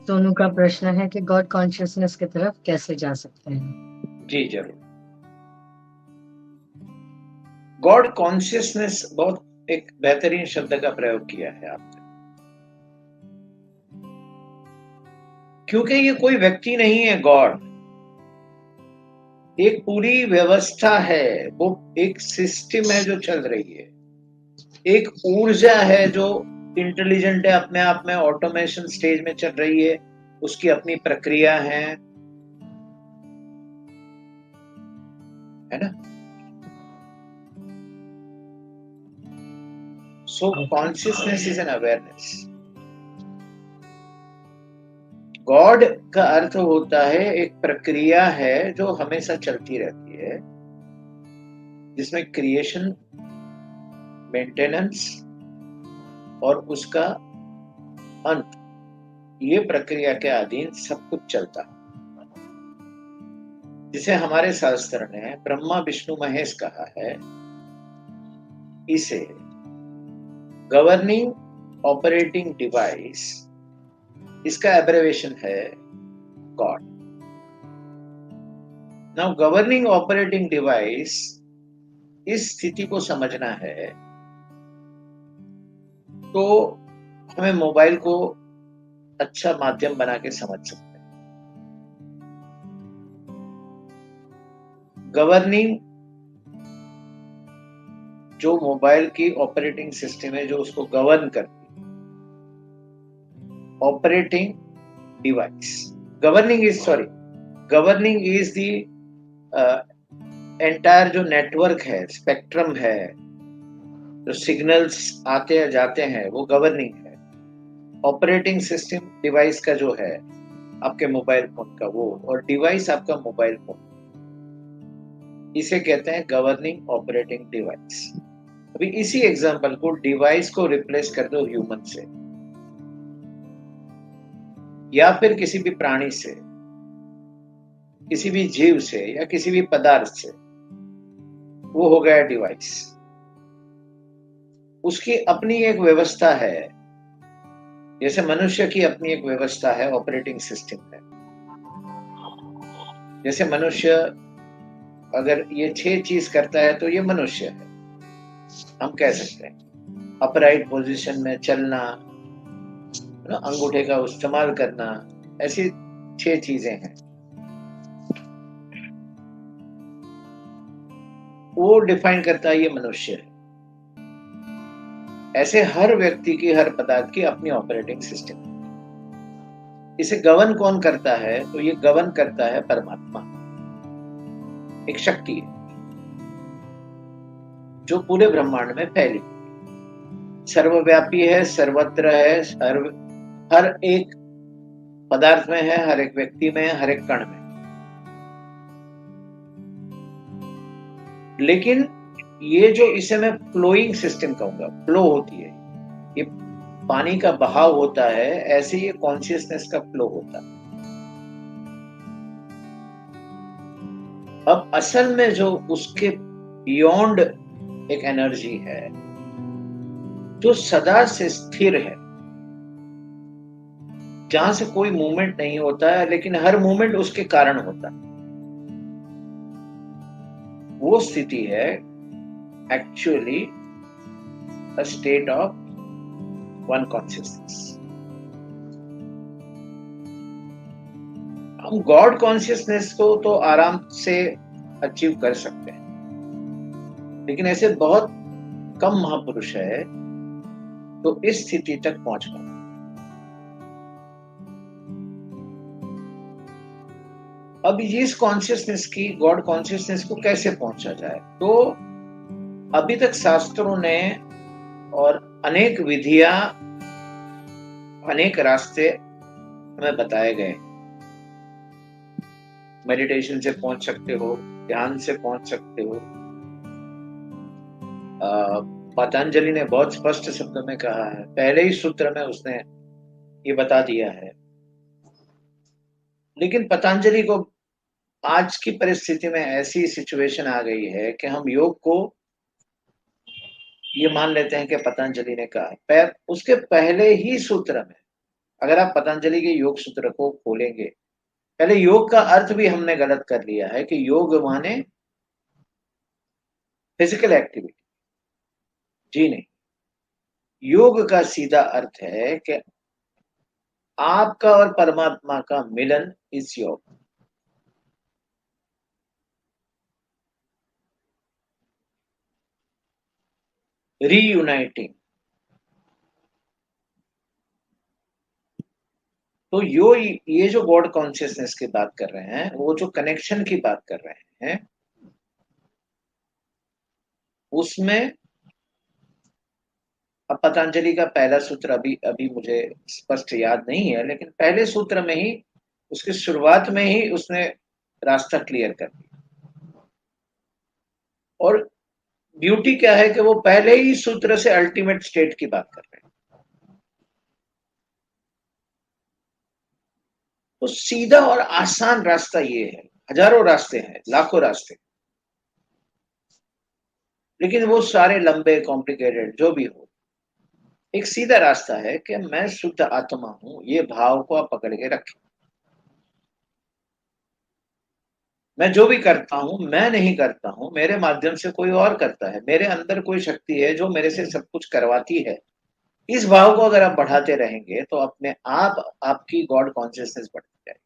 सोनू का प्रश्न है कि गॉड कॉन्शियसनेस की तरफ कैसे जा सकते हैं। जी जरूर। गॉड कॉन्शियसनेस बहुत एक बेहतरीन शब्द का प्रयोग किया है आपने, क्योंकि ये कोई व्यक्ति नहीं है। गॉड एक पूरी व्यवस्था है, वो एक सिस्टम है जो चल रही है, एक ऊर्जा है जो इंटेलिजेंट है, अपने आप में ऑटोमेशन स्टेज में चल रही है, उसकी अपनी प्रक्रिया है ना। सो consciousness is an awareness. God का अर्थ होता है एक प्रक्रिया है जो हमेशा चलती रहती है, जिसमें क्रिएशन, मेंटेनेंस और उसका अंत, ये प्रक्रिया के अधीन सब कुछ चलता है, जिसे हमारे शास्त्र ने ब्रह्मा विष्णु महेश कहा है। इसे गवर्निंग ऑपरेटिंग डिवाइस, इसका एब्रेविएशन है God. Now governing operating device, इस स्थिति को समझना है तो हमें मोबाइल को अच्छा माध्यम बना के समझ सकते हैं। गवर्निंग जो मोबाइल की ऑपरेटिंग सिस्टम है, जो उसको गवर्न करती है, operating device, governing is the entire जो नेटवर्क है, स्पेक्ट्रम है, जो सिग्नल्स आते हैं जाते हैं, वो गवर्निंग है। ऑपरेटिंग सिस्टम डिवाइस का जो है आपके मोबाइल फोन का, वो, और डिवाइस आपका मोबाइल फोन, इसे कहते हैं गवर्निंग ऑपरेटिंग डिवाइस। अभी इसी एग्जांपल को, डिवाइस को रिप्लेस कर दो ह्यूमन से या फिर किसी भी प्राणी से, किसी भी जीव से या किसी भी पदार्थ से, वो हो गया डिवाइस। उसकी अपनी एक व्यवस्था है, जैसे मनुष्य की अपनी एक व्यवस्था है, ऑपरेटिंग सिस्टम है। जैसे मनुष्य अगर ये 6 चीज करता है तो ये मनुष्य है, हम कह सकते हैं। अपराइट पोजीशन में चलना, अंगूठे का इस्तेमाल करना, ऐसी 6 चीजें हैं, वो डिफाइन करता है ये मनुष्य है। ऐसे हर व्यक्ति की, हर पदार्थ की अपनी ऑपरेटिंग सिस्टम है। इसे गवर्न कौन करता है? तो ये गवर्न करता है परमात्मा, एक शक्ति है जो पूरे ब्रह्मांड में फैली, सर्वव्यापी है, सर्वत्र है, हर एक पदार्थ में है, हर एक व्यक्ति में है, हर एक कण में। लेकिन ये जो, इसे मैं फ्लोइंग सिस्टम कहूंगा, फ्लो होती है, ये पानी का बहाव होता है, ऐसे ये कॉन्शियसनेस का फ्लो होता है। अब असल में जो उसके बियॉन्ड एक एनर्जी है जो सदा से स्थिर है, जहां से कोई मूवमेंट नहीं होता है, लेकिन हर मूवमेंट उसके कारण होता है, वो स्थिति है actually a state of one consciousness. हम गॉड कॉन्शियसनेस को तो आराम से अचीव कर सकते हैं, लेकिन ऐसे बहुत कम महापुरुष है तो इस स्थिति तक पहुंच पाते। अब इस कॉन्शियसनेस की, गॉड कॉन्शियसनेस को कैसे पहुंचा जाए? तो अभी तक शास्त्रों ने और अनेक विधियां, अनेक रास्ते हमें बताए गए। मेडिटेशन से पहुंच सकते हो, ध्यान से पहुंच सकते हो। पतंजलि ने बहुत स्पष्ट शब्दों में कहा है, पहले ही सूत्र में उसने ये बता दिया है। लेकिन पतंजलि को आज की परिस्थिति में ऐसी सिचुएशन आ गई है कि हम योग को ये मान लेते हैं कि पतंजलि ने कहा, उसके पहले ही सूत्र में अगर आप पतंजलि के योग सूत्र को खोलेंगे, पहले योग का अर्थ भी हमने गलत कर लिया है कि योग माने फिजिकल एक्टिविटी। जी नहीं, योग का सीधा अर्थ है कि आपका और परमात्मा का मिलन इस योग। रीयूनाइटिंग। तो ये जो गॉड कॉन्शियसनेस की बात कर रहे हैं, वो जो कनेक्शन की बात कर रहे हैं, उसमें अब पतंजलि का पहला सूत्र अभी अभी मुझे स्पष्ट याद नहीं है, लेकिन पहले सूत्र में ही, उसकी शुरुआत में ही उसने रास्ता क्लियर कर दिया। और ब्यूटी क्या है कि वो पहले ही सूत्र से अल्टीमेट स्टेट की बात कर रहे हैं। तो सीधा और आसान रास्ता ये है। हजारों रास्ते हैं, लाखों रास्ते, लेकिन वो सारे लंबे, कॉम्प्लिकेटेड जो भी हो, एक सीधा रास्ता है कि मैं शुद्ध आत्मा हूं, ये भाव को आप पकड़ के रखें। मैं जो भी करता हूं, मैं नहीं करता हूं, मेरे माध्यम से कोई और करता है, मेरे अंदर कोई शक्ति है जो मेरे से सब कुछ करवाती है। इस भाव को अगर आप बढ़ाते रहेंगे तो अपने आप आपकी गॉड कॉन्शियसनेस बढ़ती जाएगी।